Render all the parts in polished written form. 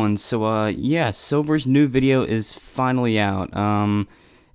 everyone. So yeah, Silver's new video is finally out.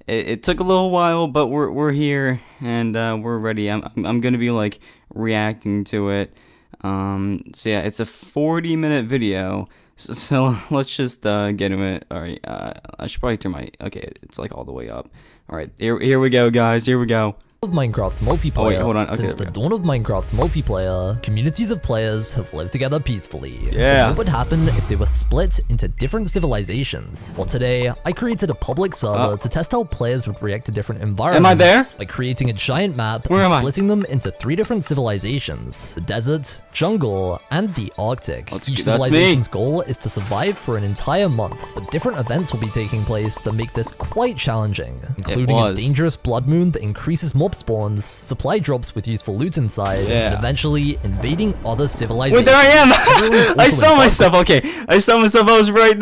It took a little while, but we're here and we're ready. I'm gonna be like reacting to it. So yeah, it's a 40-minute video. So let's just get into it. All right. I should probably turn my it's like all the way up. All right. Here we go, guys. Here we go. Of Minecraft multiplayer. Oh, wait, hold on. Okay, Since the dawn of Minecraft multiplayer, communities of players have lived together peacefully. Yeah. But what would happen if they were split into different civilizations? Well, today, I created a public server to test how players would react to different environments. Am I there? By creating a giant map Where and am I? splitting them into 3 different civilizations: the desert, jungle, and the Arctic. Each civilization's goal is to survive for an entire month, but different events will be taking place that make this quite challenging, including a dangerous blood moon that increases mob spawns, supply drops with useful loot inside, and eventually invading other civilizations. Wait, there I am! I saw myself, okay. I saw myself, I was right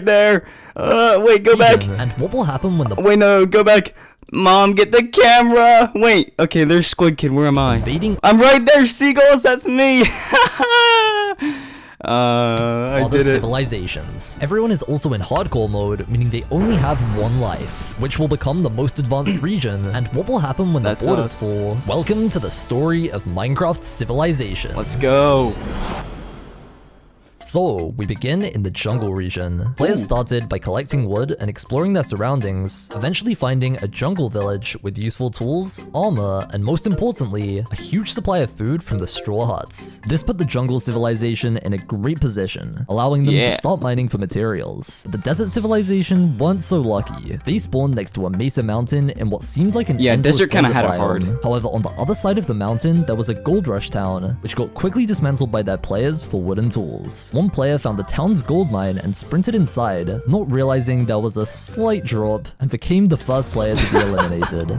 there. Wait, go back. And what will happen when the Wait, no, go back. Mom, get the camera. Wait, okay, there's Squid Kid, where am I? I'm right there, seagulls, that's me. I other did it. civilizations. Everyone is also in hardcore mode, meaning they only have 1 life, which will become the most advanced region. And what will happen when the borders fall? Welcome to the story of Minecraft Civilization. Let's go. So, we begin in the jungle region. Players started by collecting wood and exploring their surroundings, eventually finding a jungle village with useful tools, armor, and most importantly, a huge supply of food from the straw huts. This put the jungle civilization in a great position, allowing them to start mining for materials. The desert civilization weren't so lucky. They spawned next to a mesa mountain in what seemed like an endless desert kind of had it biome. hard. However, on the other side of the mountain, there was a gold rush town, which got quickly dismantled by their players for wooden tools. One player found the town's gold mine and sprinted inside, not realizing there was a slight drop, and became the first player to be eliminated.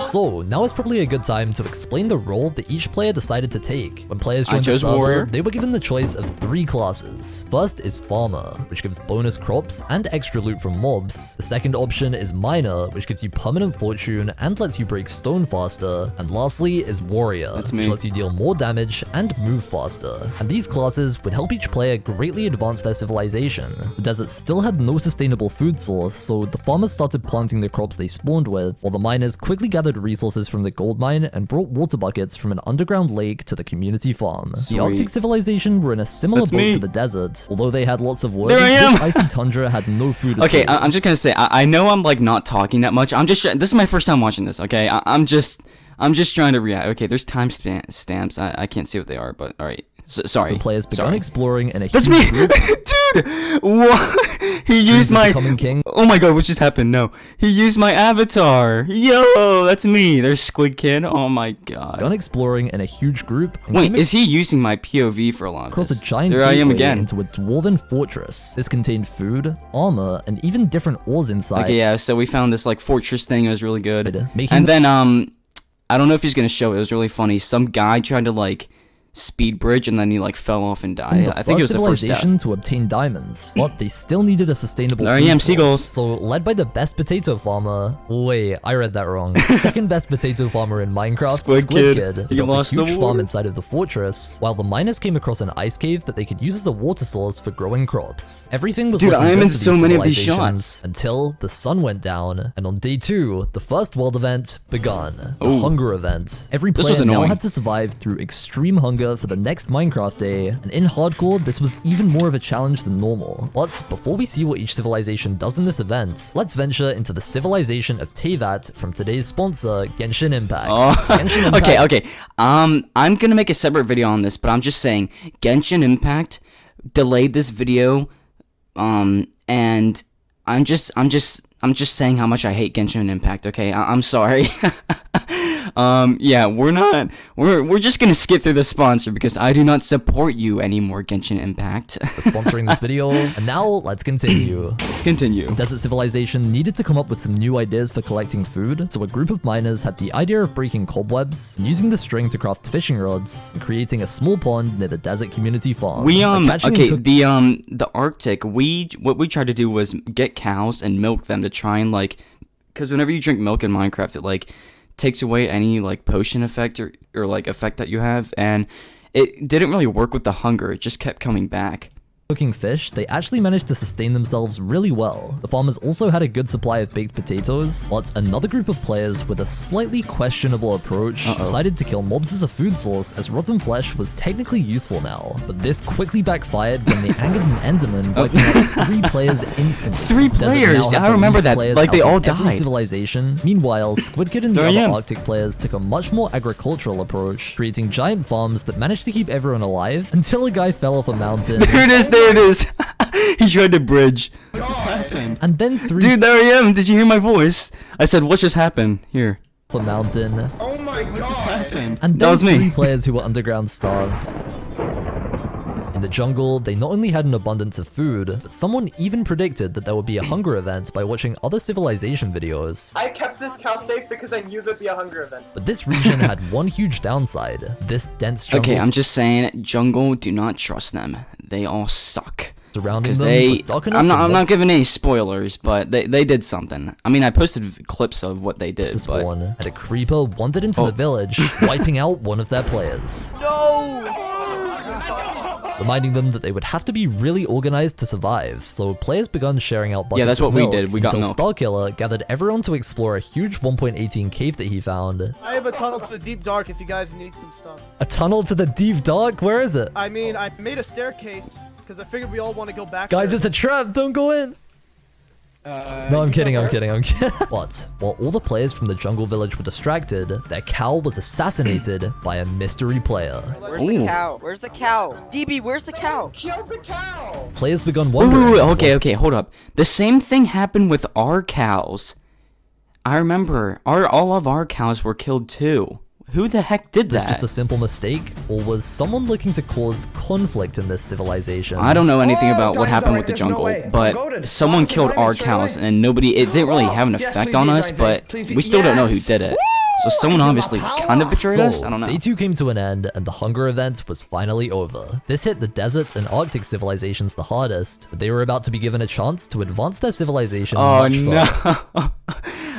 So, now is probably a good time to explain the role that each player decided to take. When players joined the server, warrior. they were given the choice of 3 classes. First is Farmer, which gives bonus crops and extra loot from mobs. The second option is Miner, which gives you permanent fortune and lets you break stone faster. And lastly is Warrior, which lets you deal more damage and move faster. And these classes would help each player greatly advance their civilization. The desert still had no sustainable food source, so the farmers started planting the crops they spawned with, while the miners quickly gathered resources from the gold mine and brought water buckets from an underground lake to the community farm. The Arctic civilization were in a similar boat to the desert. Although they had lots of wood, this icy tundra had no food. Okay, I'm just gonna say, I know I'm like not talking that much. This is my first time watching this, okay? I'm just trying to react. Okay, there's time stamps. I can't see what they are, but all right. Sorry. The players began exploring in a That's huge me! group. Dude! What? He used my... king. Oh my god, what just happened? No. He used my avatar. Yo, that's me. There's Squid Kid. Oh my god. Began exploring in a huge group. Wait, is he using my POV for a lot of across this? a giant There I am gateway again. into a dwarven fortress. This contained food, armor, and even different ores inside. Okay, yeah, so we found this like fortress thing. It was really good. Making And then, I don't know if he's gonna show it. It was really funny. Some guy tried to like speed bridge and then he like fell off and died. I think it was the first death. To obtain diamonds, but they still needed a sustainable There I am, food source. seagulls. So, led by the best potato farmer, wait, I read that wrong. Second best potato farmer in Minecraft, Squid Kid. He He built a lost the huge war. farm inside of the fortress, while the miners came across an ice cave that they could use as a water source for growing crops. Everything was Dude, looking I am good in for so these many of these civilizations shots. until the sun went down, and on day 2, the first world event begun. The hunger event. Every This player was now annoying. had to survive through extreme hunger for the next Minecraft day, and in hardcore, this was even more of a challenge than normal. But before we see what each civilization does in this event, let's venture into the civilization of Teyvat from today's sponsor, Genshin Impact. Genshin Impact. Okay. I'm gonna make a separate video on this, but I'm just saying, Genshin Impact delayed this video, and I'm just saying how much I hate Genshin Impact. Okay, I'm sorry. Yeah, we're just gonna skip through the sponsor because I do not support you anymore, Genshin Impact. For sponsoring this video. And now, let's continue. Let's continue. Desert Civilization needed to come up with some new ideas for collecting food, so a group of miners had the idea of breaking cobwebs, using the string to craft fishing rods, and creating a small pond near the desert community farm. We Catching and the Arctic, what we tried to do was get cows and milk them to try and like, because whenever you drink milk in Minecraft, it like takes away any like potion effect or like effect that you have, and it didn't really work with the hunger. It just kept coming back. cooking fish, they actually managed to sustain themselves really well. The farmers also had a good supply of baked potatoes, but another group of players with a slightly questionable approach decided to kill mobs as a food source, as rotten flesh was technically useful now. But this quickly backfired when they angered an Enderman, wiping out 3 players instantly. 3 players? I remember that, like they all died. Civilization. Meanwhile, Squid Kid and the other Arctic players took a much more agricultural approach, creating giant farms that managed to keep everyone alive until a guy fell off a mountain. There it is. He tried to bridge. What just happened? And then 3 Dude, there I am. Did you hear my voice? I said, what just happened? Here. a mountain. Oh my god! What just happened? And That then was me. 3 players who were underground starved. In the jungle, they not only had an abundance of food, but someone even predicted that there would be a hunger event by watching other civilization videos. I kept this cow safe because I knew there'd be a hunger event. But this region had one huge downside. This dense jungle Okay, I'm just saying, jungle, do not trust them. They all suck. surrounding Because them was dark enough I'm for not mobs giving any spoilers, but they did something. I mean, I posted clips of what they did, to but spawn, and a creeper wandered into the village, wiping out one of their players. Reminding them that they would have to be really organized to survive, so players began sharing out buckets that's of what we milk did. We got until milk. Starkiller gathered everyone to explore a huge 1.18 cave that he found. I have a tunnel to the deep dark if you guys need some stuff. A tunnel to the deep dark? Where is it? I mean, I made a staircase because I figured we all want to go back Guys, there. it's a trap, don't go in! No, I'm kidding. But, while all the players from the jungle village were distracted, their cow was assassinated by a mystery player. Where's the cow? Where's the cow? DB, where's the cow? Kill the cow! Players began wait, wondering... okay, hold up. The same thing happened with our cows. I remember, all of our cows were killed too. Who the heck did Was that? just a simple mistake, or was someone looking to cause conflict in this civilization? I don't know anything about what Dinosaur, happened with the there's no jungle, way. Go but to someone Fox and killed our Diamond straight cows, away. and it didn't really have an Yes, effect please on be us, Diamond. but Please be- we still don't know who Yes. did it. So someone obviously kind of betrayed us? I don't know. Day 2 came to an end, and the hunger event was finally over. This hit the desert and Arctic civilizations the hardest, but they were about to be given a chance to advance their civilization Oh much no. further.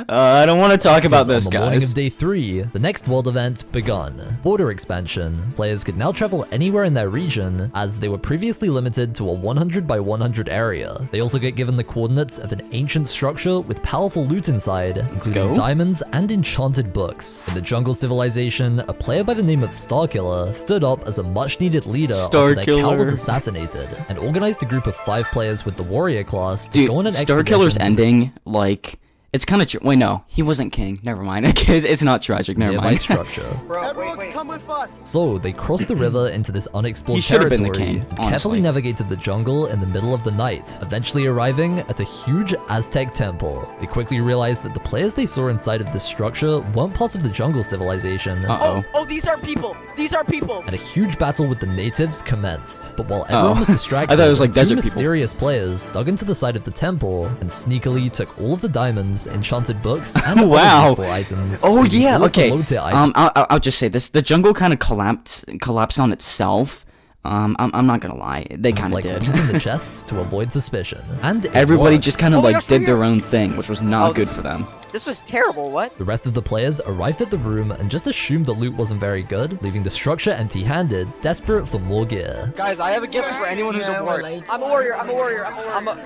I don't want to talk about this, On the morning guys. of day 3, the next world event begun. Border expansion. Players could now travel anywhere in their region, as they were previously limited to a 100 by 100 area. They also get given the coordinates of an ancient structure with powerful loot inside, including go. diamonds and enchanted books. In the jungle civilization, a player by the name of Starkiller stood up as a much-needed leader after their cow was Starkiller. assassinated, and organized a group of 5 players with the warrior class to Dude, go on an Starkiller's expedition ending, like, it's kind of wait, no, he wasn't king. Never mind. It's not tragic. to Never nearby mind. structure. Bro, Everyone wait. come with us. So, they crossed the river into this unexplored He should have territory been the king, and carefully honestly. navigated the jungle in the middle of the night, eventually arriving at a huge Aztec temple. They quickly realized that the players they saw inside of this structure weren't part of the jungle civilization, Oh, these are people. These are people. and a huge battle with the natives commenced. But while everyone was distracted, I thought it was like 2 desert people. mysterious players dug into the side of the temple and sneakily took all of the diamonds, enchanted books, and Wow. other useful items. Oh including yeah, all of the okay. low-tier items. I'll just say this: the jungle kind of collapsed on itself. I'm not gonna lie, they kind of like did. beating the chests to avoid suspicion. And it Everybody worked. just kind of Oh my like gosh, did we're their here. own thing, which was not Oh, good this- for them. This was terrible. What? The rest of the players arrived at the room and just assumed the loot wasn't very good, leaving the structure empty-handed, desperate for more gear. Guys, I have a gift for anyone who's a warrior. I'm a warrior. I'm a warrior. I'm a.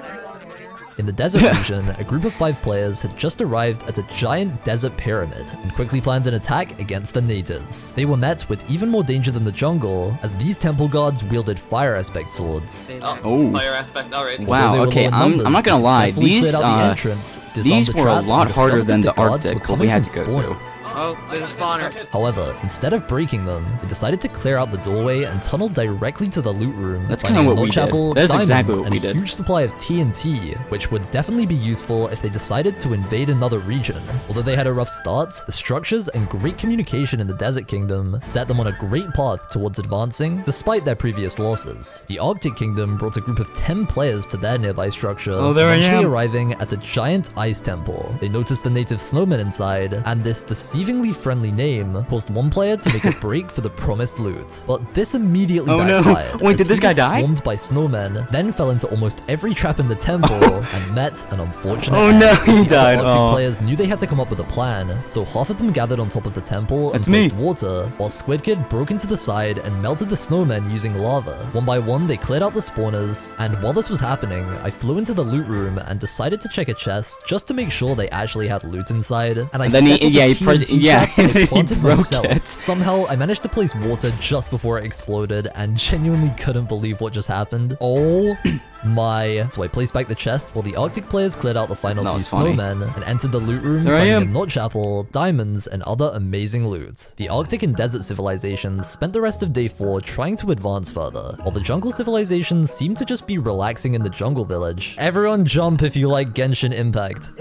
In the desert region, a group of 5 players had just arrived at a giant desert pyramid and quickly planned an attack against the natives. They were met with even more danger than the jungle, as these temple guards wielded fire aspect swords. Oh. Fire aspect, alright. Although Wow, they were okay, low in I'm numbers, not they gonna lie, successfully these, cleared out the entrance, disarmed these the were a trap, lot and harder discovered than that the guards Arctic, were but coming we had from to go through. spawners. Oh, there's a spawner. However, instead of breaking them, they decided to clear out the doorway and tunnel directly to the loot room. That's finding kinda a what we log did. chapel, That's diamonds, exactly what and we a did. huge supply of TNT, which would definitely be useful if they decided to invade another region. Although they had a rough start, the structures and great communication in the Desert Kingdom set them on a great path towards advancing, despite their previous losses. The Arctic Kingdom brought a group of 10 players to their nearby structure, Oh, there I eventually am. arriving at a giant ice temple. They noticed the native snowmen inside, and this deceivingly friendly name caused one player to make a break for the promised loot. But this immediately Oh, no. backfired. Wait, as did this he guy was die? Swarmed by snowmen, then fell into almost every trap in the temple, and met an unfortunate Oh end. no, he The died. Arctic Oh. players knew they had to come up with a plan, so half of them gathered on top of the temple That's and me. placed water, while Squid Kid broke into the side and melted the snowmen using lava. One by one, they cleared out the spawners, and while this was happening, I flew into the loot room and decided to check a chest just to make sure they actually had loot inside. And I And then set he- off yeah, a he pressed- TNT yeah, trap and I he planted broke myself. it. Somehow, I managed to place water just before it exploded and genuinely couldn't believe what just happened. Oh my. So I placed back the chest while the Arctic players cleared out the final That few was funny. snowmen and entered the loot room, There I finding a am. notch apple, diamonds, and other amazing loot. The Arctic and desert civilizations spent the rest of day 4 trying to advance further, while the jungle civilizations seemed to just be relaxing in the jungle village. Everyone jump if you like Genshin Impact.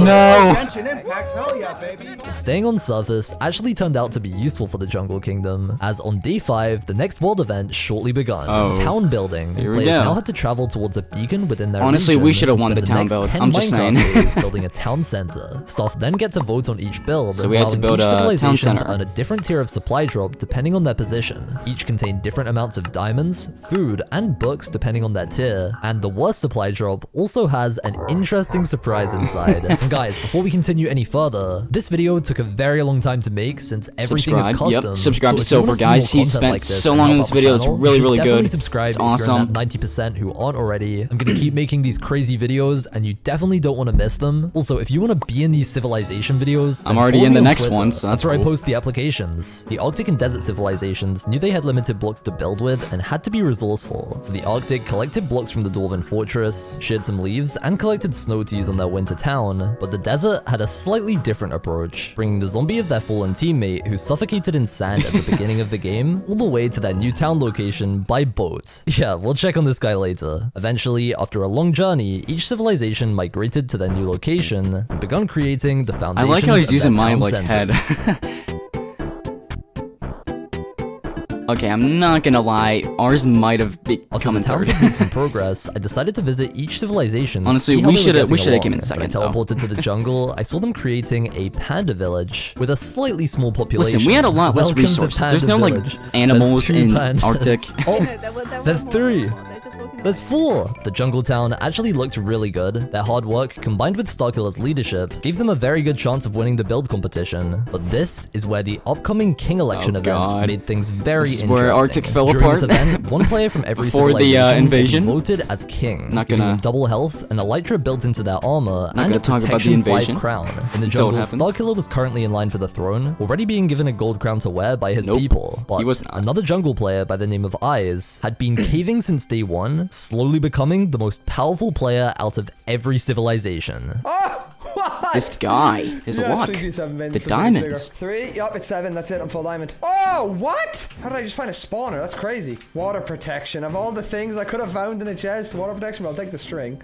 No. Genshin Impact, hell yeah, baby. Staying on surface actually turned out to be useful for the Jungle Kingdom, as on day 5, the next world event shortly begun. Oh. Town building. Here we Players go. now had to travel towards a beacon within their Honestly, we region should have and won spend the town next build. 10 I'm just Minecraft saying. days building a town center. Staff then get to vote on each build, So we had to allowing build each a town civilization center. to earn a different tier of supply drop depending on their position. Each contained different amounts of diamonds, food, and books depending on their tier, and the worst supply drop also has an interesting surprise inside. And guys, before we continue any further, this video took a very long time to make since everything Subscribe, is yep. custom. Subscribe to if you wanna Silver, see more guys. He content spent like this so and long help on out this the video. It's channel, really, you should really definitely good. subscribe It's if you're in awesome. that 90% who aren't already. I'm gonna keep making these crazy videos and you definitely don't want to miss them. Also, if you want to be in these civilization videos, I'm then already follow in me the on next Twitter. one, so that's where I cool. post the applications. The Arctic and desert civilizations knew they had limited blocks to build with and had to be resourceful. So the Arctic collected blocks from the Dwarven fortress, shared some leaves, and collected snow to use on their winter town. But the desert had a slightly different approach, bringing the zombie of their fallen teammate who suffocated in sand at the beginning of the game all the way to their new town location by boat. Yeah, we'll check on this guy later. Eventually, after a long journey, each civilization migrated to their new location and begun creating the I foundations like how he's of using their my town like centers. head. Okay, I'm not gonna lie. Ours might have After become the in towns third. had made some progress, I decided to visit each civilization. to Honestly, see how we they were shoulda- we getting shoulda came along. in second, When I though. teleported to the jungle, I saw them creating a panda village with a slightly small population. Listen, we had a lot less Welcome to resources. There's Panda no like Village. animals There's two in pandas. Arctic. Oh, there's 3. There's 4! The jungle town actually looked really good. Their hard work, combined with Starkiller's leadership, gave them a very good chance of winning the build competition. But this is where the upcoming king election Oh, event God. made things very This is interesting. where Arctic fell During apart. this event, one player from every Before the, civilization invasion. will be voted as king, Not giving gonna- them double health, an elytra built into their armor, and gonna a talk about the protection 5 invasion crown. In the until it jungle, happens. Starkiller was currently in line for the throne, already being given a gold crown to wear by his Nope, people. But he was not. another jungle player by the name of Eyes had been caving since day 1, slowly becoming the most powerful player out of every civilization. Oh, what? This guy, his Yes, luck. please be 7, man. The This looks like it's diamonds. bigger. 3, yup, it's 7, that's it, I'm full diamond. Oh, what? How did I just find a spawner? That's crazy. Water protection. Of all the things I could have found in a chest, water protection, but I'll take the string.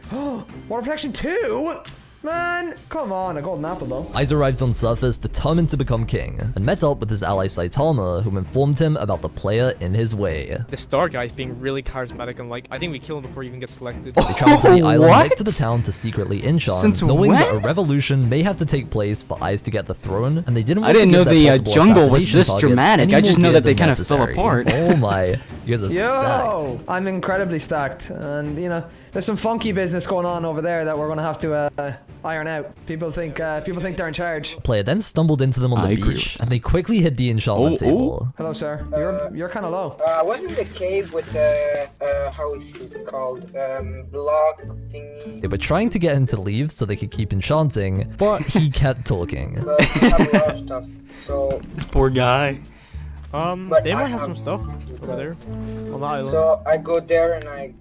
Water protection 2? Man, come on, a golden apple though. Eyes arrived on surface determined to become king, and met up with his ally Saitama, whom informed him about the player in his way. The star guy's being really charismatic and like, I think we kill him before he even gets selected. They traveled to the island What? next to the town to secretly enchant, Since knowing when? that a revolution may have to take place for Eyes to get the throne, and they didn't want I didn't to know give the their possible jungle was assassination this targets dramatic. any I just more know gear that they than kind of fell necessary. apart. Oh my, you guys are stacked. Yo, I'm incredibly stacked, and you know, there's some funky business going on over there that we're gonna have to iron out. People think they're in charge. Player then stumbled into them on I the agree beach, with and they quickly hid the enchantment Oh, table. Hello, sir. You're kind of low. Wasn't the cave with the, how is it called? Block thingy? They were trying to get him to leave so they could keep enchanting, but he kept talking. But we have a lot of stuff. So, This poor guy. But They I might have have- some stuff over there on the island. so I go there and I.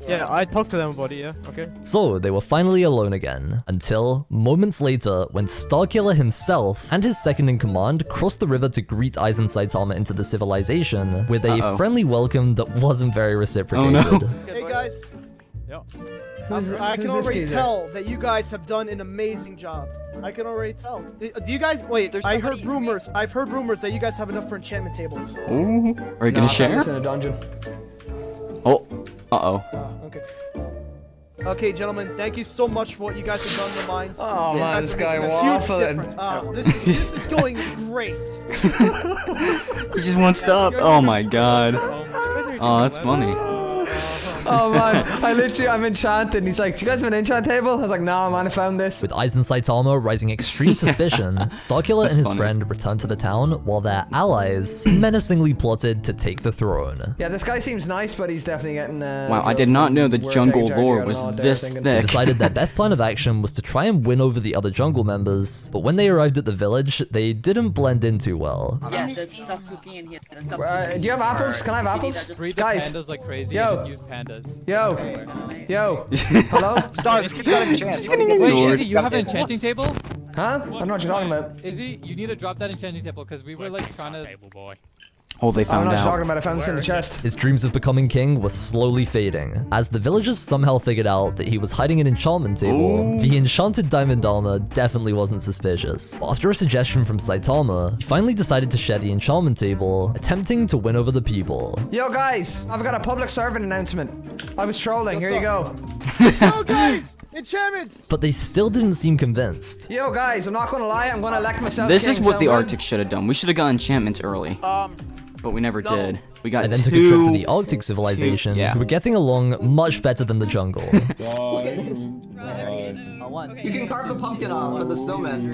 Yeah, I talked to them about it, yeah, okay. So they were finally alone again, until moments later when Starkiller himself and his second in command crossed the river to greet Aizen and Saitama into the civilization with a Uh-oh. friendly welcome that wasn't very reciprocated. Oh, no. Hey guys, Yeah. I can who's this already geezer? tell that you guys have done an amazing job. I can already tell. Do you guys wait? There's I heard somebody- rumors. I've heard rumors that you guys have enough for enchantment tables. Ooh. Are you gonna share? It's in a dungeon. Oh. Uh-oh. Okay. Okay, gentlemen, thank you so much for what you guys have done in the mines. Oh, You man, guys this are guy making a huge waffling. difference. This is going great. He just won't stop. Oh my god. Oh, that's funny. Oh man, I'm enchanted. And he's like, do you guys have an enchant table? I was like, no, man, I found this. With Aizen Saitama raising extreme suspicion, Starkiller and his friend returned to the town while their allies menacingly plotted to take the throne. Yeah, this guy seems nice, but he's definitely getting. Wow, I did not know the jungle lore was this They thick. decided their best plan of action was to try and win over the other jungle members, but when they arrived at the village, they didn't blend in too well. Yeah, there's stuff cooking in here. Do you have apples? Can I have apples? Breed the Guys. pandas like crazy Yo. and just use pandas. Yo. Hello? Star, this kid got a chance. Wait, Ignored. Izzy, you have an enchanting table? Huh? I don't know what you're talking about. Izzy, you need to drop that enchanting table because we were like trying to. Oh, they I don't found know what you're talking out. about. I found this in the chest. His dreams of becoming king were slowly fading. As the villagers somehow figured out that he was hiding an enchantment table, the enchanted diamond armor definitely wasn't suspicious. But after a suggestion from Saitama, he finally decided to share the enchantment table, attempting to win over the people. Yo, guys, I've got a public servant announcement. I was trolling. Here you go. Oh, guys! Enchantments! But they still didn't seem convinced. Yo, guys, I'm not gonna lie. I'm gonna elect myself. This king, is what the so good. Arctic should have done. We should have got enchantments early. But we never did. We got I then took a trip to two. the Arctic civilization, yeah. who were getting along much better than the jungle. You can carve the pumpkin off for the snowman.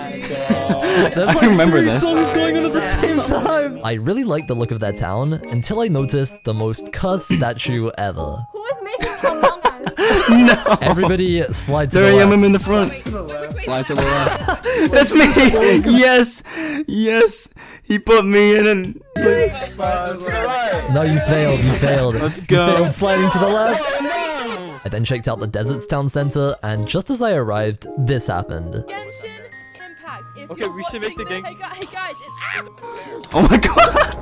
I remember this. going on at the same time. I really liked the look of their town until I noticed the most cursed statue ever. Who is making Among Us? No. Everybody slide to There I the am. left. I'm in the front. Slide to the left. That's me. Yes. Yes. He put me in and. No, you failed. You failed. Let's You go. failed sliding to the left. I then checked out the desert's town center, and just as I arrived, this happened. Genshin Impact. If Okay, you're we should make the watching gang- this- Hey guys, it's Oh my god.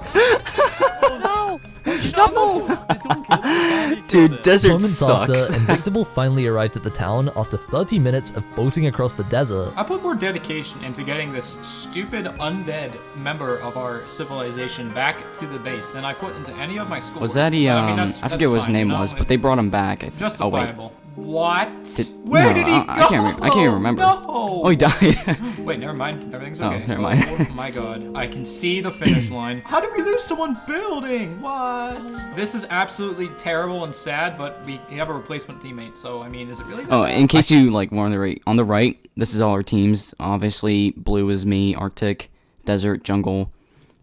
Dude, desert Moments sucks. after, Invictable finally arrived at the town after 30 minutes of boating across the desert. I put more dedication into getting this stupid undead member of our civilization back to the base than I put into any of my schools. Was that he? I forget what his name was, but they brought him back. Oh wait. Justifiable. What? Did- Where no, did he go? I can't even remember. No. Oh, he died. Wait, never mind. Everything's Oh, okay. never mind. Oh my god. I can see the finish line. How did we lose someone building? What? This is absolutely terrible and sad, but we have a replacement teammate, so I mean, is it really that Oh, bad? in case you like were on the right, this is all our teams. Obviously, blue is me, Arctic, desert, jungle.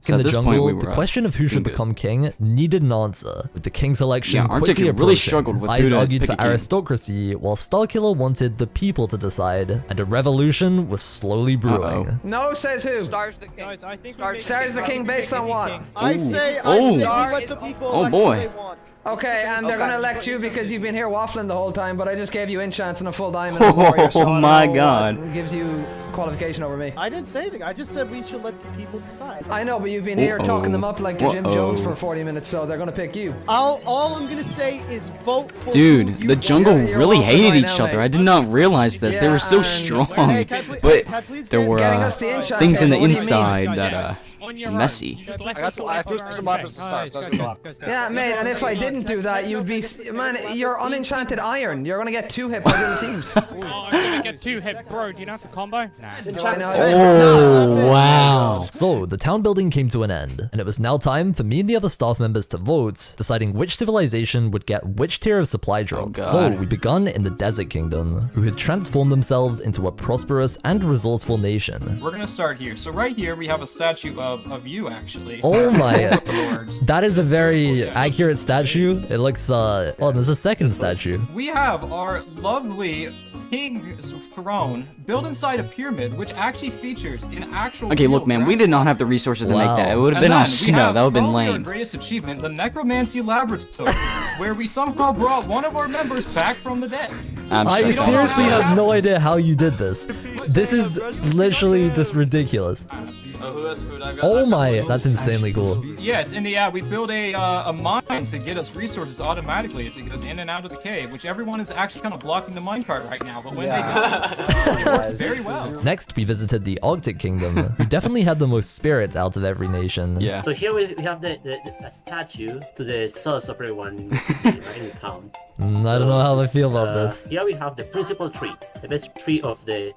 So In at the this jungle, point, we the were question of who should doing good. become king needed an answer, with the king selection Yeah, Arctic quickly really approaching. struggled with who Eyes to argued pick for a king. aristocracy, while Starkiller wanted the people to decide, and a revolution was slowly brewing. Uh-oh. No, says who? Star's the king. Guys, I think Star's the king based on what? I say Oh. we let the people Oh, elect boy. who they want. Okay, and they're Okay. gonna elect you because you've been here waffling the whole time, but I just gave you enchants and a full diamond. and a warrior, so I Oh don't my know what God. gives you qualification over me. I didn't say anything. I just said we should let the people decide. I know, but you've been here Uh-oh. talking them up like you're Jim Uh-oh. Jones for 40 minutes, so they're gonna pick you. All I'm gonna say is vote for Dude, who you the want. jungle You're really waffling hated right each now, other. mate. I did not realize this. They Yeah, were so and- strong, Hey, can I please- but can I please there get- were Getting us the enchant things in the table, what do you mean? inside that messy. I got some weapons to start. So let's go. Yeah, mate, and if I didn't do that, you'd be... Man, you're unenchanted iron. You're gonna get 2 hit by the other teams. I'm gonna get 2 hit, bro. Do you know how to combo? Nah. I know. Oh wow! So, the town building came to an end, and it was now time for me and the other staff members to vote, deciding which civilization would get which tier of supply drop. God. So, we begun in the Desert Kingdom, who had transformed themselves into a prosperous and resourceful nation. We're gonna start here. So right here we have a statue of you actually. Oh my... Lords. That is a very accurate statue. It looks, oh, there's a second statue. We have our lovely king's throne built inside a pyramid, which actually features an actual. Okay, real look, man, we grass did not plot. have the resources to make that. It Wow. would have And been on then we snow. have That would have been probably our lame. greatest achievement, the Necromancy Laboratory, where we somehow brought one of our members back from the dead. I'm I so seriously sorry. have no idea how you did this. This is literally just ridiculous. Oh my, that's insanely cool. Yes, and yeah, we built a mine to get us resources automatically as it goes in and out of the cave, which everyone is actually kind of blocking the minecart right now, but when they do, it works very well. Next, we visited the Arctic Kingdom, who definitely had the most spirits out of every nation. Yeah. So here we have the statue to the source of everyone in the city, right, in the town. I don't know how I feel about this. Here we have the principal tree, the best tree of the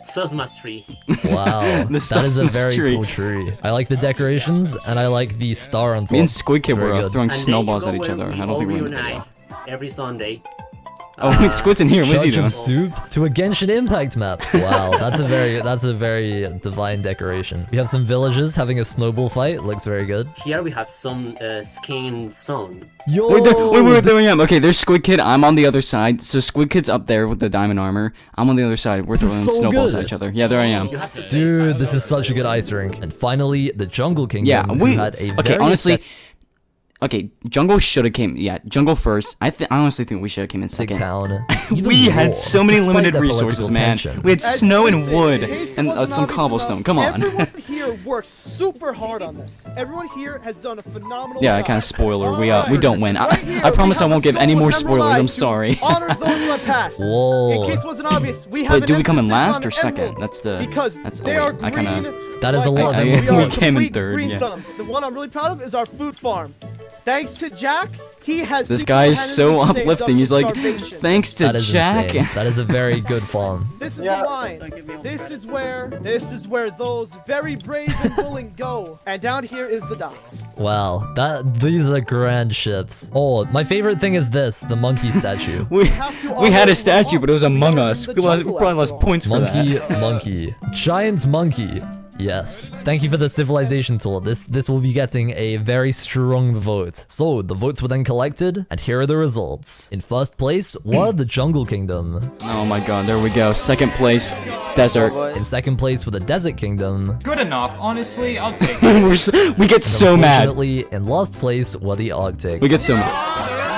Susmas tree. Wow, The that is a Susmas very tree. cool tree. I like the decorations, and I like the star on top. Me and Squid Kid It's very were good. throwing And then snowballs you at go each where other. we I don't think all we're in the video. reunite every Sunday. Oh, wait, Squid's in here. What's he doing? Charge of soup to a Genshin Impact map. Wow, that's a very divine decoration. We have some villagers having a snowball fight. Looks very good. Here we have some skin zone. Yo, Wait, there I am. Okay, there's Squid Kid. I'm on the other side. So Squid Kid's up there with the diamond armor. I'm on the other side. We're This is throwing so snowballs good. at each other. Yeah, there I am. You have to dude, this is such a good ice rink. And finally, the Jungle Kingdom. Yeah, who we had a okay. very Honestly, aesthetic okay. Jungle should have came. Yeah, Jungle first. I honestly think we should have came in second. town. Even We had more, so many despite limited their resources, political man. tension. We had snow and Listen, wood in case it and wasn't some obvious cobblestone. enough, Come on. Everyone here worked super hard on this. Everyone here has done a phenomenal Yeah, job. kind of spoiler. We Alright. don't win. Right here, I promise we I have won't a give any stone more with spoilers. I'm emerald sorry. eyes to honor those who have passed. Whoa. In case it wasn't obvious, we have Wait, an do we come in emphasis last on or second? emeralds That's the. because That's they oh, are wait, green. I kind of. That is a lot of I- We emeralds. are we came in complete third, green yeah. thumbs. The one I'm really proud of is our food farm. Thanks to Jack, he has. This guy is so single-handedly saved us uplifting. He's from like, starvation. thanks to That is Jack. insane. That is a very good farm. This is the line. This is where those very brave and willing go. And down here is the docks. Wow, these are grand ships. Oh, my favorite thing is this, the monkey statue. We have to we had honor a statue, but it was Lamar. Among We are Us. in We the lost, jungle probably lost after all. points for Monkey, that. monkey. Giant monkey. Yes. Thank you for the civilization tour. This will be getting a very strong vote. So, the votes were then collected, and here are the results. In first place were the Jungle Kingdom. Oh my god, there we go. Second place, desert. In second place were the Desert Kingdom. Good enough, honestly. I'll take it. We get so mad. Unfortunately, in last place were the Arctic. We get so mad.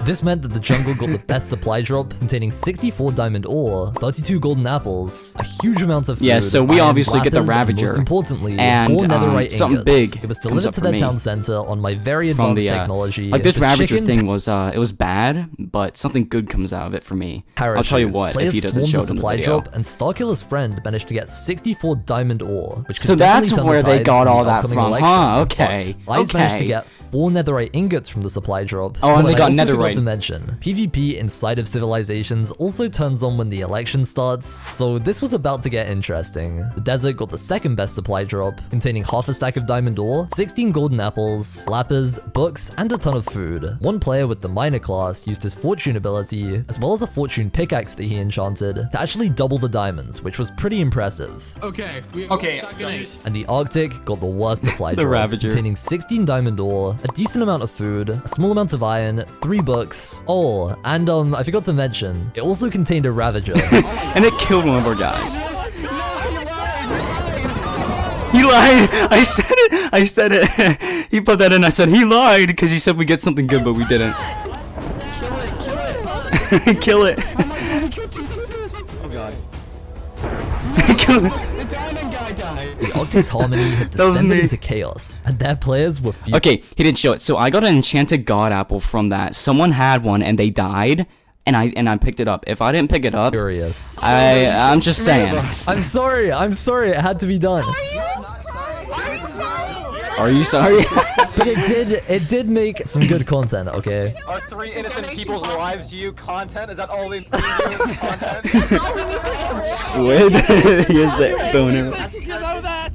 This meant that the jungle got the best supply drop, containing 64 diamond ore, 32 golden apples, a huge amount of food. Yeah, so we iron obviously get the lapis, and Ravager, most importantly, and, 4 netherite something ingots. big It was comes delivered up to for their me. town center on my very From advanced the technology. like It's this the Ravager chicken thing was it was bad, but something good comes out of it for me. I'll tell you parachutes. what, Players if he doesn't swarmed show the it in the supply video. drop, and Starkiller's friend managed to get 64 diamond ore, which could So definitely that's turn where the they tides got in the all that upcoming from, election. huh? Okay, But Ice managed to okay. get 4 netherite ingots from the supply drop. Oh, and But they I got also forgot netherite. to mention, PvP inside of Civilizations also turns on when the election starts, so this was about to get interesting. The desert got the second best supply drop, containing half a stack of diamond ore, 16 golden apples, lapis, books, and a ton of food. One player with the minor class used his fortune ability, as well as a fortune pickaxe that he enchanted, to actually double the diamonds, which was pretty impressive. Okay. And the Arctic got the worst supply The drop, Ravager. containing 16 diamond ore, a decent amount of food, a small amount of iron, 3 books. Oh, and I forgot to mention, it also contained a Ravager. And it killed one of our guys. He lied. I said it. He put that in. I said he lied because he said we get something good, but we didn't. Kill it. Oh god. Kill it. The Arctic's harmony had That was descended me. into chaos, and their players were furious. Okay, he didn't show it. So I got an enchanted god apple from that. Someone had one and they died, and I picked it up. If I didn't pick it up, I'm just saying. I'm sorry, it had to be done. Are you sorry? But it did make some good content, okay? Are 3 innocent people's lives to you content? Is that all we do is content? Squid. He is the boner.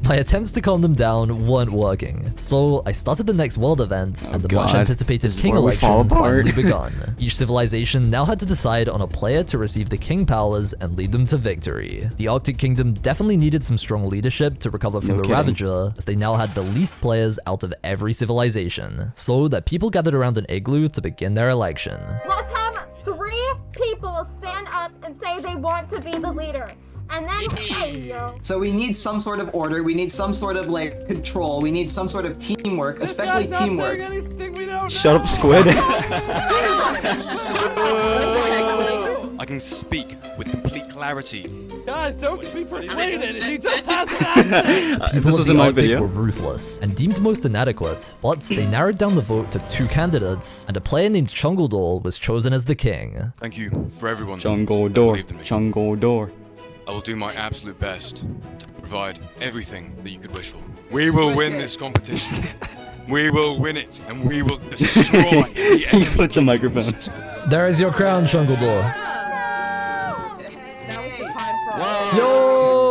My attempts to calm them down weren't working, so I started the next world event, and the much God. anticipated This is king where we fall election apart. finally begun. Each civilization now had to decide on a player to receive the king powers and lead them to victory. The Arctic Kingdom definitely needed some strong leadership to recover from No the kidding. Ravager, as they now had the least players out of every civilization, so that people gathered around an igloo to begin their election. Let's have 3 people stand up and say they want to be the leader. And then, hey, yo. So we need some sort of order. We need some sort of like control. We need some sort of teamwork, especially teamwork. Shut up, Squid. I can speak with complete clarity. Guys, don't be persuaded. He just has an accent. People This of was the in my Arctic video. were ruthless and deemed most inadequate, but they narrowed down the vote to 2 candidates, and a player named Chungledor was chosen as the king. Thank you for everyone. Jungle door. Believed in me. Jungle door. I will do my absolute best to provide everything that you could wish for. We will win this competition. We will win it, and we will destroy the He puts a microphone. There is your crown, Chungledor.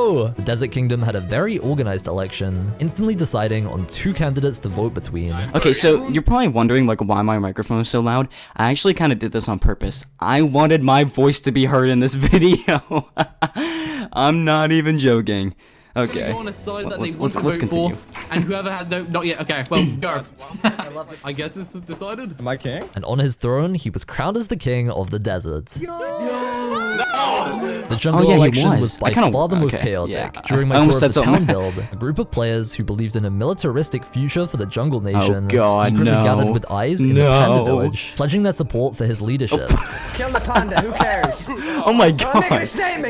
go! The Desert Kingdom had a very organized election, instantly deciding on 2 candidates to vote between. Okay, so you're probably wondering like why my microphone is so loud. I actually kind of did this on purpose. I wanted my voice to be heard in this video. I'm not even joking. Okay, let's continue. And whoever had no, not yet. Okay, well, go. I guess this is decided. Am I king? And on his throne, he was crowned as the king of the desert. The jungle election was by far the most chaotic. During my tour of the town build, a group of players who believed in a militaristic future for the jungle nation secretly gathered with Eyes in the Panda Village, pledging their support for his leadership. Kill the panda, who cares? Oh my god,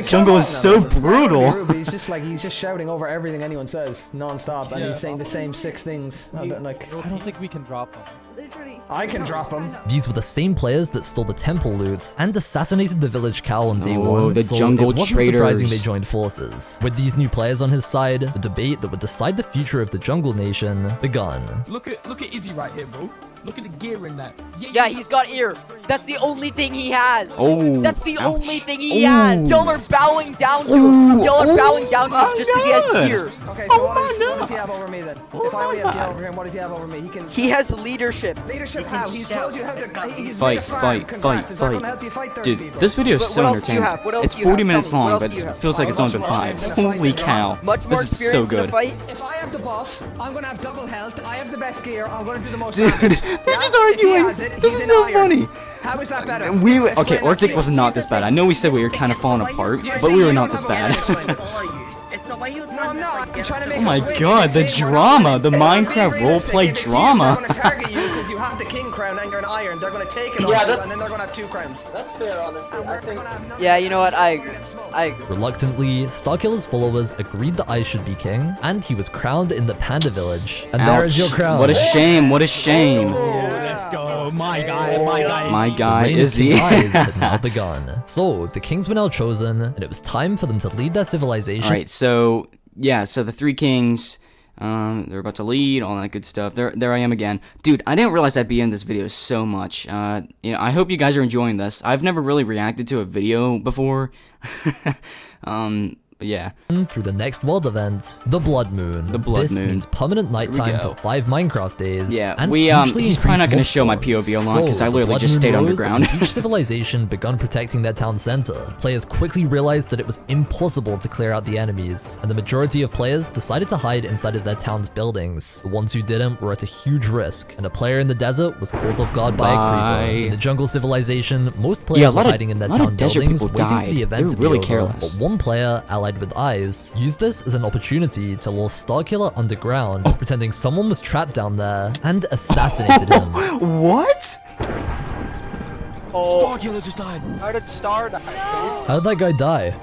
jungle is so brutal. He's just shouting over everything anyone says, non-stop, and he's saying the same 6 things. I don't think we can drop him. I can drop him. These were the same players that stole the temple loot and assassinated the village cow on day 1. The jungle it wasn't traitors. surprising they joined forces. With these new players on his side, the debate that would decide the future of the jungle nation begun. Look at Izzy right here, bro. Look at the gear in that. Yeah, he's got ear. That's the only thing he has. Oh, that's the only thing he has. Y'all are bowing down to him. Y'all are bowing down to him just because he has ear. Okay, so what does he have over me then? If I only have gear over him, what does he have over me? He has leadership. Leadership how? He's told you how to he's fight. Dude, this video is so entertaining. It's 40 minutes long, but it feels like it's only been 5. Holy cow. This is so good. If I have the buff, I'm gonna have double health. I have the best gear. I'm gonna do the most Dude, damage. they're just arguing. This is so funny. How is that better? Okay, Arctic was not this bad. I know we said we were kind of falling apart, but we were not this bad. No, I'm not. I'm trying to make Oh my god, the drama, the Minecraft roleplay drama. They're gonna target you because you have the king crown and you're an iron. They're gonna take it on you, and then they're gonna have 2 crowns. That's fair, honestly. I think. Yeah, you know what? I agree. Reluctantly, Starkiller's followers agreed that Eyes should be king, and he was crowned in the Panda Village. And there is your crown. What a shame, what a shame. Let's go, my guy. My guy, The reign of Izzy. King Eyes had now begun. So, the kings were now chosen, and it was time for them to lead their civilization. Alright, so, yeah, so the 3 kings, they're about to lead, all that good stuff. There I am again. Dude, I didn't realize I'd be in this video so much. You know, I hope you guys are enjoying this. I've never really reacted to a video before. But yeah. Through the next world event, the Blood Moon. This means permanent nighttime for 5 Minecraft days. Yeah, and he's probably not going to show my POV a lot because I literally just stayed underground. Each civilization begun protecting their town center. Players quickly realized that it was impossible to clear out the enemies, and the majority of players decided to hide inside of their town's buildings. The ones who didn't were at a huge risk, and a player in the desert was caught off guard by a creeper. In the jungle civilization, most players were hiding in their town buildings, waiting for the event to be over. But one player, allied with Eyes, used this as an opportunity to lure Starkiller underground, pretending someone was trapped down there, and assassinated him. What? Starkiller just died. How did Star die? How did that guy die?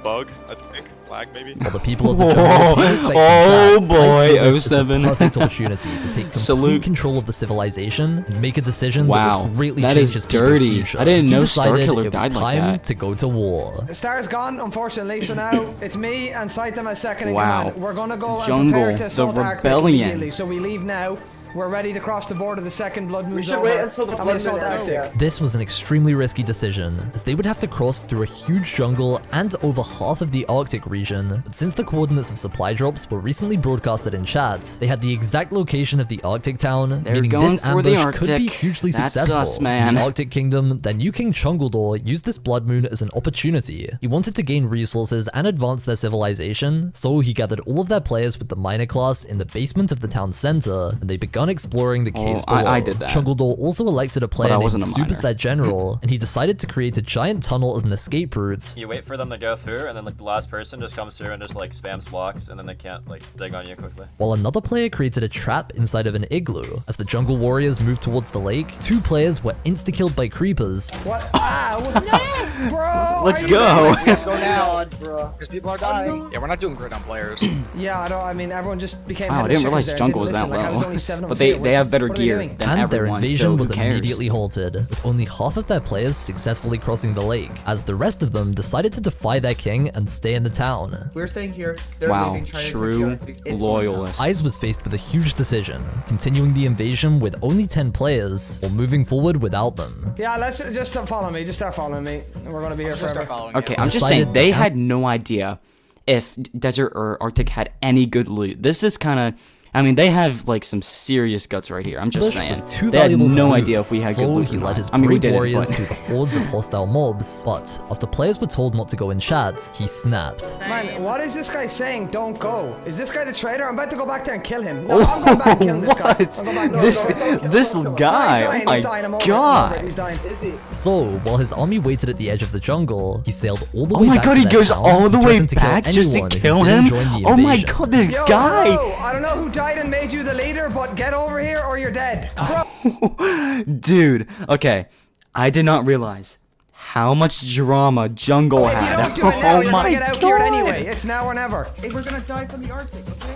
Bug, I think. Lag, maybe? Well, the people of the jungle boy, 07. Perfect opportunity to take complete control of the civilization and make a decision that would greatly change his dirty. future. I didn't know Starkiller died like time that. to go to war. Star's gone, unfortunately, so now it's me and Saitama as second in Wow. command. We're gonna go Jungle, and prepare to assault the Arctic rebellion. immediately. So we leave now. We're ready to cross the border. The second Blood Moon's We should over, wait until the and Blood we assault Moon Arctic. ends. This was an extremely risky decision, as they would have to cross through a huge jungle and over half of the Arctic region. But since the coordinates of supply drops were recently broadcasted in chat, they had the exact location of the Arctic town, They're meaning going this for the ambush could be Arctic. hugely That's successful. us, man. The Arctic Kingdom, their new king Chunguldor, used this Blood Moon as an opportunity. He wanted to gain resources and advance their civilization, so he gathered all of their players with the minor class in the basement of the town center, and they begun exploring the caves below. I did that. Chunguldor also elected a player named wasn't a Soup as minor. their general, and he decided to create a giant tunnel as an escape route. You wait for them to go through, and then like the last person just comes through and just like spams blocks, and then they can't like dig on you quickly. While another player created a trap inside of an igloo. As the jungle warriors moved towards the lake, 2 players were insta-killed by creepers. What? No, bro. Let's go. Let's go now, bro. Because people are dying. Yeah, we're not doing great on players. Yeah, I mean, everyone just became. Wow, I headless didn't chickens realize there and jungle didn't was that listen. Like, I was low. only 7 of but they have better What are they gear doing? than And their everyone, invasion so was who cares? immediately halted, with only half of their players successfully crossing the lake, as the rest of them decided to defy their king and stay in the town. We're staying here. They're Wow, leaving, trying to true take you. It's loyalist. Eyes was faced with a huge decision, continuing the invasion with only 10 players, or moving forward without them. Yeah, let's just follow me. Just start following me. We're gonna be here forever. Okay, I'm just saying they had no idea if Desert or Arctic had any good loot. This is kind of, I mean, they have like some serious guts right here. I'm just saying. Was too They had valuable to no lose, idea if we had good so loot. he or led not. his I mean, we brave didn't, warriors but- through the hordes of hostile mobs, but after players were told not to go in chat, he snapped. Man, what is this guy saying? Don't go. Is this guy the traitor? I'm about to go back there and kill him. No, I'm going back and killing this guy. What? I'm going back. No, This don't kill him. this Don't kill him. guy. No, Oh he's my dying. I'm over it. god. He's dying. Is he? So, while his army waited at the edge of the jungle, he sailed all the Oh way my back god, to he their goes town all the and way threatened to back just to anyone who kill didn't him? join the Oh my invasion. god, this Yo, guy. hello. I don't know who died and made you the leader, but get over here or you're dead. Bro. Dude, okay. I did not realize how much drama Jungle If you had. don't do it now, Oh you're my gonna get out here god. anyway. It's now or never. Hey, we're gonna die from the Arctic, okay?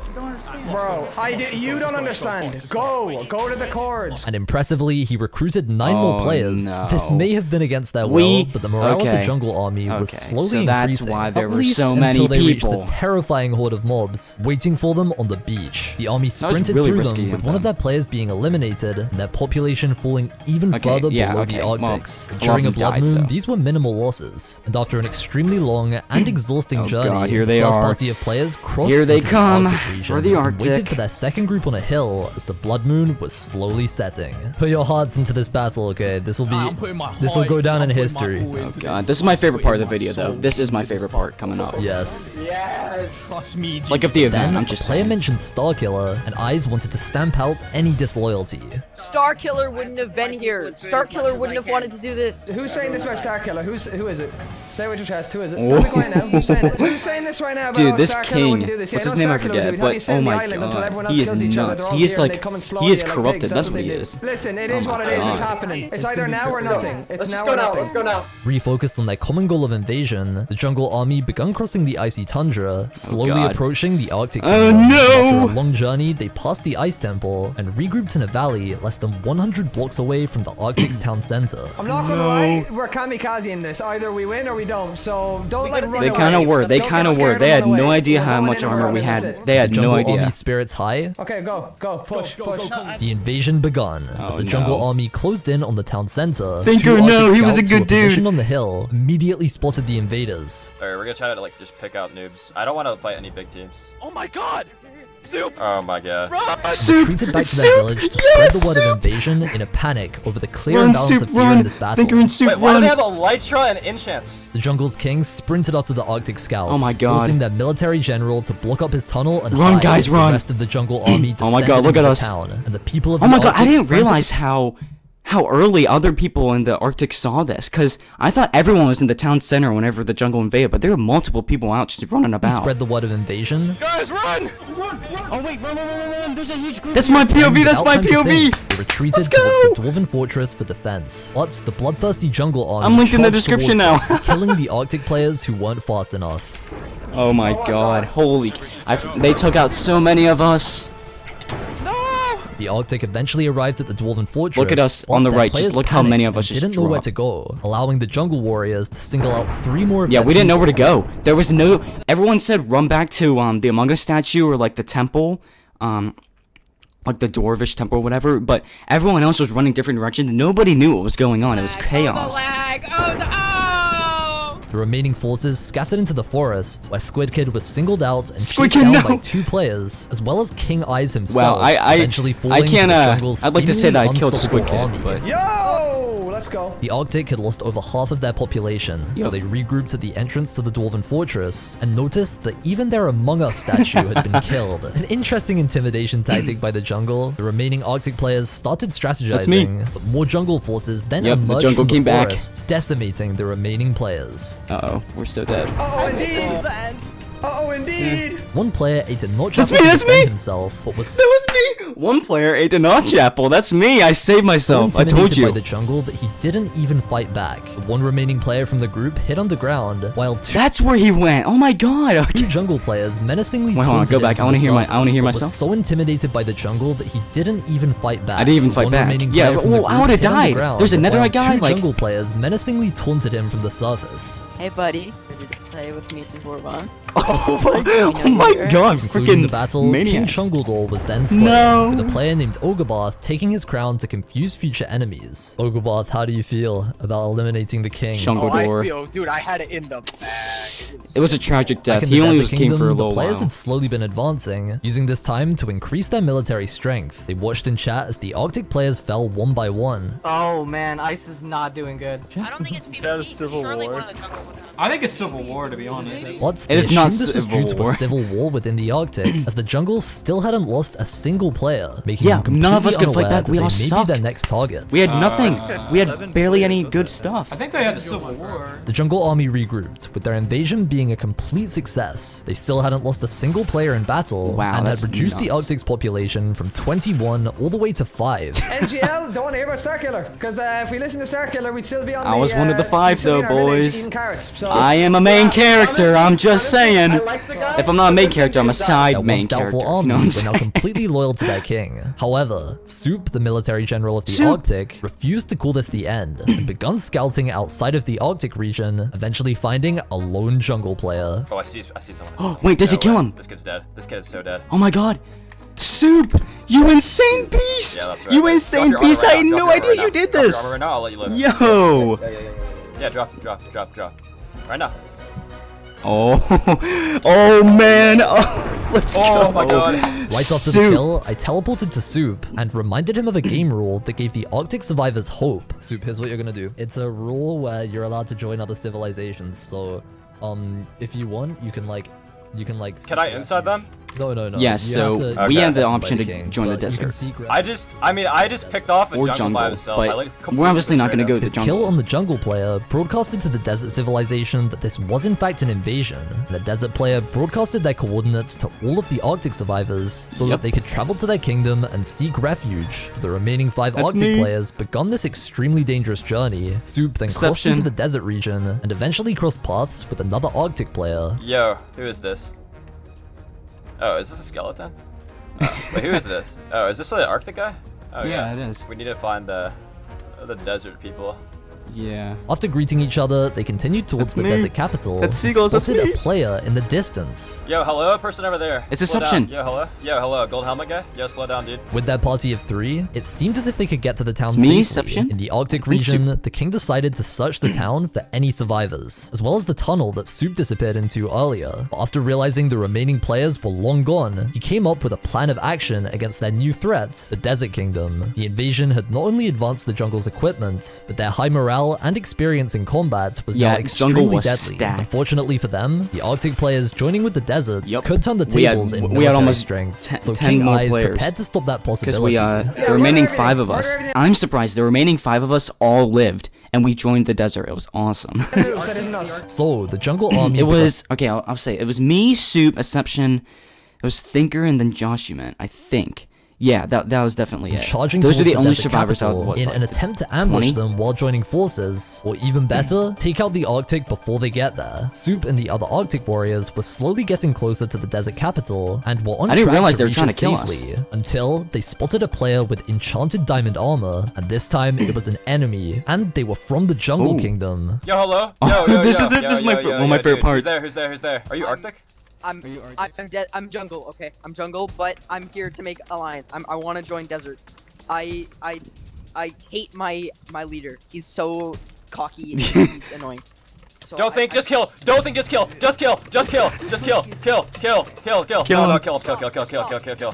You don't understand. Bro, you don't understand. Go to the chords. And impressively, he recruited 9 more Oh, players. no. This may have been against their We- will, but the morale of the okay. jungle army was Okay, slowly so that's increasing, why there at were least so many until they reached people. the terrifying horde of mobs waiting for them on the beach. The army sprinted really through risky them, with of one of them. their players being eliminated, and their population falling even Okay, further yeah, below okay, the well, Arctics. a lot During a of them blood died, moon, so. these were minimal losses, and after an extremely long and exhausting Oh journey, God, here they the first are. party of players crossed Here they into the come Arctic for region the and waited Arctic. for their second group on a hill as the blood moon was slowly setting. Put your hearts into this battle, okay? This will go down in history. Oh god, this is my favorite part of the video though. This is my favorite part coming up. Yes. Trust me, Like of the event, Then I'm the just player saying. mentioned Starkiller, and Eyes wanted to stamp out any disloyalty. Starkiller wouldn't have been here. Starkiller wouldn't have wanted to do this. Who's saying this about Starkiller? Who is it? Say it with your chest. Who is it? Oh. Don't be quiet now. Who's saying it? Who's saying this right now about Dude, how this Starkiller king, wouldn't do this? Yeah, what's I his know name I Starkiller would forget, do it. How do you but stay oh on the my island until everyone god, else he is kills each other? nuts. They're all He is here and they like, come and slaughter he is you like corrupted, pigs. that's what they he do. is. Listen, it is what it is. It's happening. It's either now or nothing. It's Let's now just or go now. nothing. Let's go now. Refocused on their common goal of invasion, the jungle army began crossing the icy tundra, slowly God. approaching the Arctic Oh, kingdom. no! After a long journey, they passed the ice temple and regrouped in a valley less than 100 blocks away from the Arctic's town center. I'm not gonna lie, we're kamikaze in this. Either we win or we don't. So don't like run They away. kind of were. They Don't kind get of were. scared They and had run no away. idea We're how going much in and we're armor we running, that's had. it. They had The no jungle idea. army spirits high. Okay, go, push. The invasion begun as the jungle army closed in on the town center. Thinker, Two no, Arctic he was a scouts who good were dude. positioned on the hill immediately spotted the invaders. Alright, we're gonna try to like just pick out noobs. I don't want to fight any big teams. Oh my god! Soup! Oh my god. Retreated back to their village to spread the word of invasion in a panic over the clear Run, imbalance Soup, of fear run. in this battle. Thinker and Soup, Wait, why do run. they have Elytra and enchants? The jungle's king sprinted after the Arctic scouts, Oh my God. forcing their military general to block up his tunnel and Run, hide guys, as run. the rest of the jungle army Oh my descended God, look into at the us. town, and the people of Oh the my god, I Arctic didn't ran to realize how early other people in the Arctic saw this, because I thought everyone was in the town center whenever the jungle invaded, but there were multiple people out just running about. spread the word of invasion. Guys, run! Oh wait, run, there's a huge group. That's And my POV, that's my without time to POV! think, they retreated Let's towards go! the Dwarven fortress for defense. But the bloodthirsty jungle army I'm linked in the charged description towards now. them, killing the Arctic players who weren't fast enough. Oh my god, holy, they took out so many of us. The Arctic eventually arrived at the Dwarven fortress. Look at us but on the their right, just players look how many panicked of us and just didn't know where dropped. to go, allowing the jungle warriors to single out 3 more of Yeah, their we didn't know where to people. go. There was no, everyone said run back to the Among Us statue or like the temple, like the Dwarvish temple or whatever, but everyone else was running different directions. Nobody knew what was going on. It was chaos. The remaining forces scattered into the forest, where Squid Kid was singled out and Squid chased Kid, down no! by 2 players, as well as King Eyes himself, Wow, eventually I falling to can't, the jungle's I'd like to say that I seemingly killed Squid unstoppable Kid, army. but... Yo, let's go. The Arctic had lost over half of their population, so Yep. they regrouped at the entrance to the Dwarven fortress and noticed that even their Among Us statue had been killed. An interesting intimidation tactic by the jungle. The remaining Arctic players started strategizing, but more jungle forces then Yep, the emerged jungle from the came back. forest, decimating the remaining players. Uh-oh, we're so dead. Uh-oh, indeed. Uh-oh, indeed. One player ate a not just That's me, that's me! himself, but was That was me! One player ate a notch apple. That's me. I saved myself. I told Intimidated you. by the jungle that he didn't even fight back. The one remaining player from the group hid underground, while That's where he went. Oh my god. Okay. two jungle players menacingly Wait, hold on, taunted go him back. from I wanna the hear my- surface, I wanna hear but myself. was so intimidated by the jungle that he didn't even fight back. I didn't even The fight one back. remaining Yeah, player from the well, I group would've hid died. underground, There's another while guy, two like- jungle players menacingly taunted him from the surface. Hey, buddy. Ready to play with me some Bourbon? Oh my god, Concluding freaking the battle, maniacs. King Chungledor was then slain, No. with a player named Ogobath taking his crown to confuse future enemies. Ogobath, how do you feel about eliminating the king? Chungledor. Dude, I had it in the bag. It was a tragic Back death. in He the only Desert was king Kingdom, for a the little players while. had slowly been advancing, using this time to increase their military strength. They watched in chat as the Arctic players fell one by one. Oh man, Ice is not doing good. I don't think it's PvP. That is Civil War. I think it's Civil War, to be honest. But It is not this was civil due to war. a civil war within the Arctic, as the jungle still hadn't lost a single player, making Yeah, them none of us completely could fight unaware back. that We they all may be suck. their next targets. We had nothing. We had barely any good stuff. I think they had the Civil War. The jungle army regrouped, with their invasion being a complete success. They still hadn't lost a single player in battle, Wow, and had that's reduced the nuts. Arctic's population from 21 all the way to 5. NGL, don't want to hear about Starkiller, because if we listen to Starkiller, we'd still be on I was one of the 5 we'd still be though, in our village boys. eating carrots, so- I am a main character. I'm just saying. I like the guy. If I'm not a main character, I'm a side Their main once character. doubtful You know army what I'm were now saying? completely loyal to their king. However, Soup, the military general of the Soup. Arctic, refused to call this the end, and begun scouting outside of the Arctic region, eventually finding a lone jungle player. Oh, I see someone. Oh, wait, does he No kill way. him? This kid's dead. This kid is so dead. Oh my god. Soup! You insane beast! Yeah, that's right. You Drop insane your armor beast! right I had now, drop no your armor idea right you now. did Drop your this! armor right now, I'll let you live. Yo! Yeah, drop. Right now. Oh, oh man! Oh, let's go! Oh my god. Right after the Soup. kill, I teleported to Soup and reminded him of a game rule that gave the Arctic survivors hope. Soup, here's what you're gonna do. It's a rule where you're allowed to join other civilizations, so, if you want, you can Can I inside them? No. Yes, You so have to we be have the accepted by option to king, join the but you can desert. seek I just picked off a Or jungle, jungle, by himself. but I, like, we're obviously not gonna go to the His jungle. kill on the jungle player broadcasted to the desert civilization that this was in fact an invasion, and the desert player broadcasted their coordinates to all of the Arctic survivors so Yep. that they could travel to their kingdom and seek refuge. So the remaining 5 That's Arctic me. players begun this extremely dangerous journey. Soup then crossed Exception. into the desert region and eventually crossed paths with another Arctic player. Yo, who is this? Oh, is this a skeleton? Oh, wait, who is this? Oh, is this an Arctic guy? Oh, Yeah, it is. We need to find the desert people. Yeah. After greeting each other, they continued towards That's the me. desert capital That's and seagulls, that's spotted me. a player in the distance. Yo, hello, person over there. It's Slow Deception. down. Yo, hello. Yo, hello, gold helmet guy. Yo, slow down, dude. With their party of 3, it seemed as if they could get to the town It's me, safely. Seption. In the Arctic And Soup. region, the king decided to search the town for any survivors, as well as the tunnel that Soup disappeared into earlier. But after realizing the remaining players were long gone, he came up with a plan of action against their new threat, the Desert Kingdom. The invasion had not only advanced the jungle's equipment, but their high morale and experience in combat was Yeah, now jungle extremely was deadly. stacked. Unfortunately for them, the Arctic players joining with the deserts Yep. could turn the We had- tables in we had military almost strength. 10 so 10 King more Eye is players. prepared to stop that Because possibility. the remaining 5 of us, I'm surprised the remaining 5 of us all lived, and we joined the desert. It was awesome. That isn't us. So, the jungle army... It was, okay, I'll say it was me, Soup, Exception, it was Thinker, and then Josh, you meant, I think. Yeah, that was definitely it. charging Those were towards the only desert survivors out of capital what, in like, an attempt to ambush 20? them while joining forces, or even better, take out the Arctic before they get there. Soup and the other Arctic warriors were slowly getting closer to the desert capital and were on I didn't track realize to they were reach trying it to kill us. safely, until they spotted a player with enchanted diamond armor, and this time it was an enemy, and they were from the Jungle Ooh. Kingdom. Yo, hello. Oh, Yo, yo, this yo, is it. yo, This is my yo, fir- yo, one of my yo, favorite dude. parts. Who's there? Are you Arctic? I'm dead. I'm jungle. Okay, I'm jungle, but I'm here to make alliance. I want to join desert. I hate my leader. He's so cocky and he's annoying. So Don't think, just kill. Don't think, just kill. Just kill. Just kill. Just kill. Kill. Kill. Kill. Kill. Kill No, him. kill. Kill.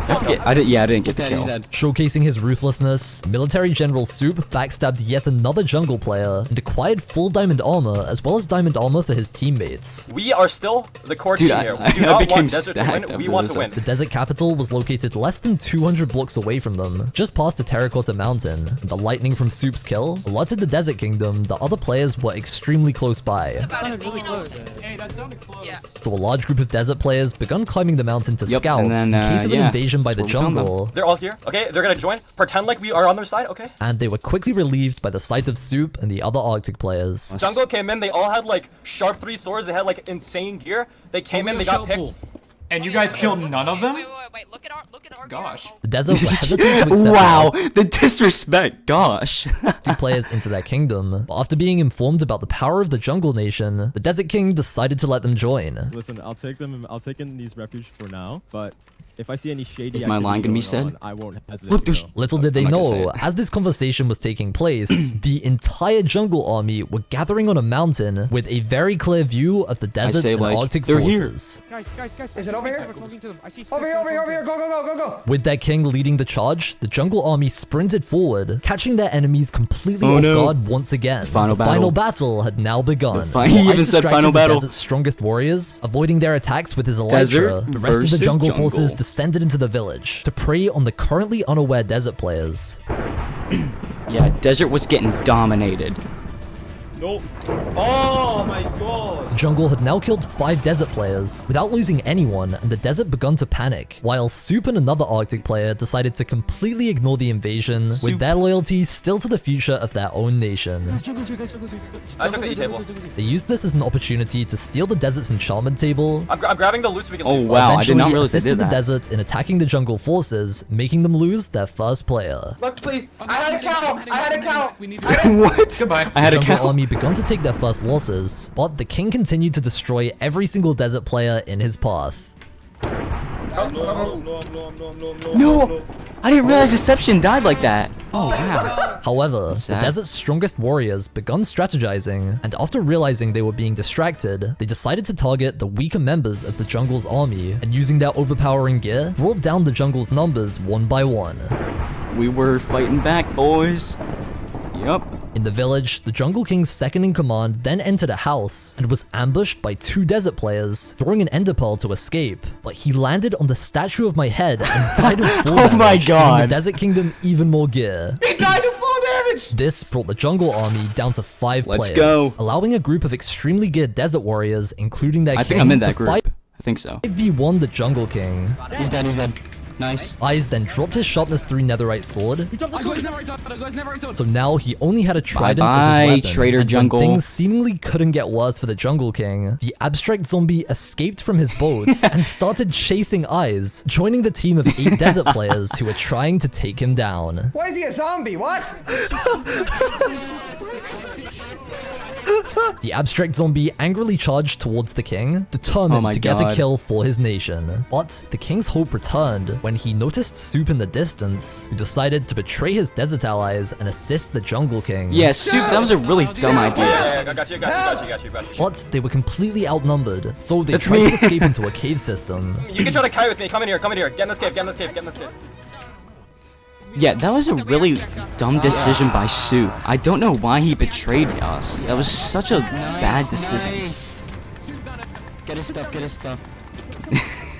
I forget. I didn't get the kill. Showcasing his ruthlessness, Military General Soup backstabbed yet another jungle player and acquired full diamond armor as well as diamond armor for his teammates. We are still the core Dude, team I- here. I We do not became want desert to stacked win. We after want this. to win. The desert capital was located less than 200 blocks away from them, just past a terracotta mountain, and the lightning from Soup's kill alerted the Desert Kingdom that other players were extremely close by. That sounded really close. Hey, that sounded close. So a large group of desert players begun climbing the mountain to Yep, scout and then, in case of an yeah. invasion decision by the That's what we found jungle, They're all here. Okay, they're gonna join. Pretend like we are on their side. Okay. and they were quickly relieved by the sight of Soup and the other Arctic players. Jungle came in. They all had like sharp 3 swords. They had like insane gear. They came in. They got picked. And you guys killed none of them? Gosh. The desert were hesitant to accept Wow, the disrespect. Gosh. Arctic players into their kingdom, but after being informed about the power of the Jungle Nation, the Desert King decided to let them join. Listen, I'll take in these refuge for now, but if I see any shady Is my line gonna be activity going said? on, I won't hesitate. Look, to there's go. Little did they I'm not gonna say know, it. as this conversation was taking place, the entire jungle army were gathering on a mountain with a very clear view of the desert say, and like, Arctic they're here. forces. Guys. Is it over here? Talking to them. I see Over here. Go. With their king leading the charge, the jungle army sprinted forward, catching their enemies completely Oh, off no. guard once again. Final the battle. final battle had now begun. He even Ice said distracted final the battle. desert's strongest warriors, avoiding their attacks with his Desert elytra. The rest of the versus jungle jungle. forces descended into the village to prey on the currently unaware desert players. Yeah, desert was getting dominated. Nope. Oh my god. The jungle had now killed 5 desert players without losing anyone, and the desert begun to panic, while Soup and another Arctic player decided to completely ignore the invasion, with their loyalty still to the future of their own nation. I took the E table. They used this as an opportunity to steal the desert's enchantment table. I'm grabbing the loot so we can Oh leave. wow, I did not eventually realize they assisted did the that. desert in attacking the jungle forces, making them lose their first player. Look, please. I had a cow. What? Goodbye. I had The a jungle cow. army begun to take their first losses, but the king continued to destroy every single desert player in his path. No, I didn't realize Deception died like that. Oh wow. However, the Sad. desert's strongest warriors begun strategizing, and after realizing they were being distracted, they decided to target the weaker members of the jungle's army, and using their overpowering gear, brought down the jungle's numbers one by one. We were fighting back, boys. Yup. In the village, the Jungle King's second in command then entered a house and was ambushed by 2 desert players, throwing an ender pearl to escape. But he landed on the statue of my head and died of full Oh my damage, giving God. the Desert Kingdom even more gear. He died of full damage. This brought the jungle army down to 5 Let's players, go. allowing a group of extremely geared desert warriors, including their I king, think I'm in that to group. fight I think so. 5v1 the Jungle King. He's dead. Nice. Eyes then dropped his sharpness 3 netherite sword. So now he only had a trident as Bye-bye, his weapon. traitor and jungle. When things seemingly couldn't get worse for the Jungle King, the abstract zombie escaped from his boat and started chasing Eyes, joining the team of 8 desert players who were trying to take him down. Why is he a zombie? What? The abstract zombie angrily charged towards the king, determined Oh my to get a God. kill for his nation. But the king's hope returned when he noticed Soup in the distance, who decided to betray his desert allies and assist the Jungle King. Yeah, Soup, that was a really dumb idea. Yeah, I got you. But they were completely outnumbered, so they That's tried me. to escape into a cave system. You can try to kite with me. Come in here. Get in this cave. Yeah, that was a really dumb decision by Soup. I don't know why he betrayed us. That was such a bad decision. Get his stuff.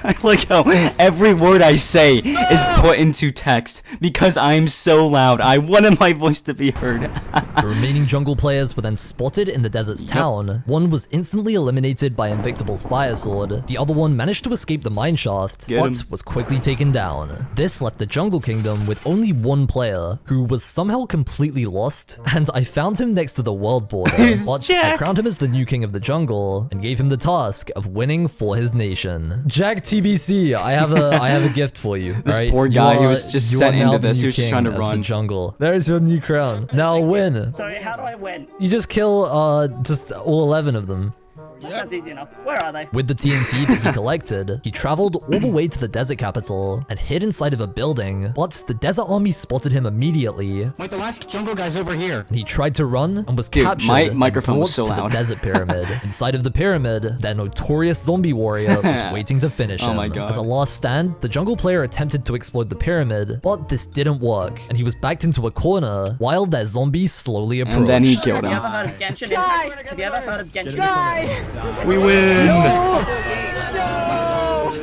I like how every word I say is put into text because I'm so loud. I wanted my voice to be heard. The remaining jungle players were then spotted in the desert's town. One was instantly eliminated by Invictable's fire sword. The other one managed to escape the mine shaft, Get but him. was quickly taken down. This left the Jungle Kingdom with only 1 player, who was somehow completely lost, and I found him next to the world border. But I crowned him as the new king of the jungle, and gave him the task of winning for his nation. Jack TBC, I have a gift for you. This alright? poor You guy, he are- was just you sent are now into the this. He new was just king trying to of run. the jungle. There's your new crown. Now win. Sorry, how do I win? You just kill just all 11 of them. That's easy enough. Where are they? With the TNT that he collected, he traveled all the way to the desert capital and hid inside of a building, but the desert army spotted him immediately. Wait, the last jungle guy's over here. And he tried to run and was Dude, captured my and microphone was brought so to loud. the desert pyramid. Inside of the pyramid, their notorious zombie warrior was waiting to finish him. Oh my God. As a last stand, the jungle player attempted to explode the pyramid, but this didn't work, and he was backed into a corner while their zombies slowly approached. And then he killed Have you him. ever heard of Genshin Impact? Have you ever heard of Genshin Impact? We win!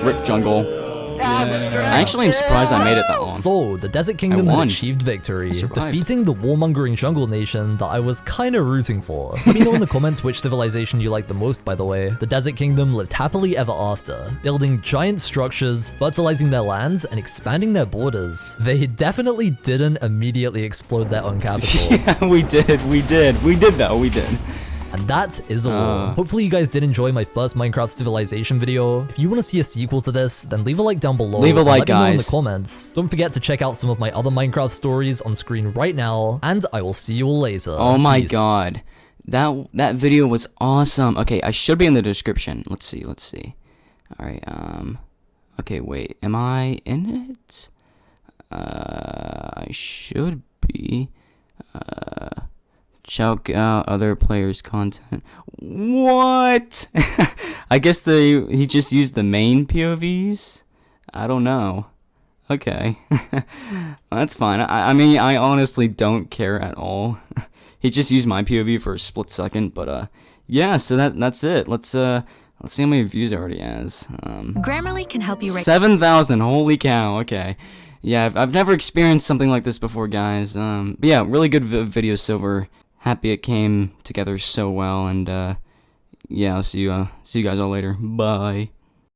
Rip jungle. I actually am surprised I made it that long. So, the Desert Kingdom had won. achieved victory, survived. defeating the warmongering jungle nation that I was kinda rooting for. Let me know in the comments which civilization you like the most, by the way. The Desert Kingdom lived happily ever after, building giant structures, fertilizing their lands, and expanding their borders. They definitely didn't immediately explode their own capital. Yeah, we did though, we did. And that is all. Hopefully you guys did enjoy my first Minecraft Civilization video. If you want to see a sequel to this, then leave a like down below. Leave a and like, let me know in the guys. comments. Don't forget to check out some of my other Minecraft stories on screen right now, and I will see you all later. Oh my Peace. god. That video was awesome. Okay, I should be in the description. Let's see. Alright, okay, wait. Am I in it? I should be. Check out other players' content. What? I guess he just used the main POVs? I don't know. Okay. That's fine. I mean, I honestly don't care at all. He just used my POV for a split second, but yeah, so that's it. Let's see how many views it already has. Grammarly can help you 7,000, holy cow, okay. Yeah, I've never experienced something like this before, guys. But yeah, really good video, Silver. Happy it came together so well, and yeah, I'll see you guys all later. Bye.